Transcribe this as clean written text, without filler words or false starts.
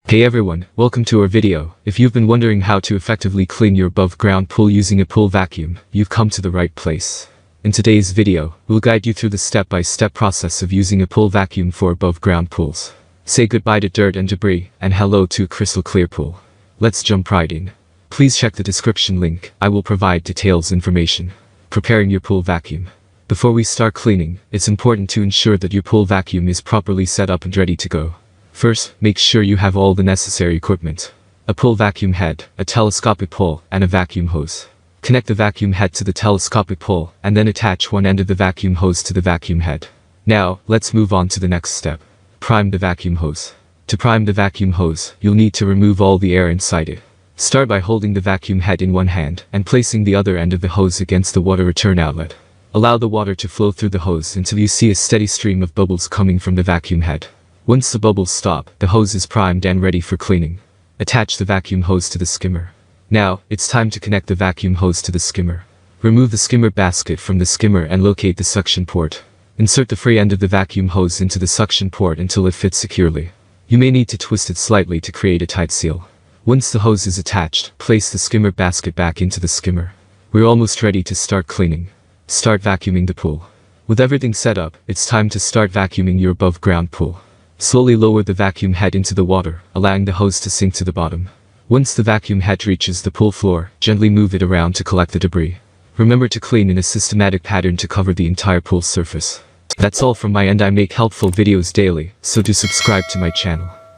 Hey everyone, welcome to our video. If you've been wondering how to effectively clean your above ground pool using a pool vacuum, you've come to the right place. In today's video, we'll guide you through the step-by-step process of using a pool vacuum for above ground pools. Say goodbye to dirt and debris, and hello to a crystal clear pool. Let's jump right in. Please check the description link, I will provide details information. Preparing your pool vacuum. Before we start cleaning, it's important to ensure that your pool vacuum is properly set up and ready to go. First, make sure you have all the necessary equipment. A pool vacuum head, a telescopic pole, and a vacuum hose. Connect the vacuum head to the telescopic pole, and then attach one end of the vacuum hose to the vacuum head. Now, let's move on to the next step. Prime the vacuum hose. To prime the vacuum hose, you'll need to remove all the air inside it. Start by holding the vacuum head in one hand, and placing the other end of the hose against the water return outlet. Allow the water to flow through the hose until you see a steady stream of bubbles coming from the vacuum head. Once the bubbles stop, the hose is primed and ready for cleaning. Attach the vacuum hose to the skimmer. Now, it's time to connect the vacuum hose to the skimmer. Remove the skimmer basket from the skimmer and locate the suction port. Insert the free end of the vacuum hose into the suction port until it fits securely. You may need to twist it slightly to create a tight seal. Once the hose is attached, place the skimmer basket back into the skimmer. We're almost ready to start cleaning. Start vacuuming the pool. With everything set up, it's time to start vacuuming your above ground pool. Slowly lower the vacuum head into the water, allowing the hose to sink to the bottom. Once the vacuum head reaches the pool floor, gently move it around to collect the debris. Remember to clean in a systematic pattern to cover the entire pool surface. That's all from my end. I make helpful videos daily, so do subscribe to my channel.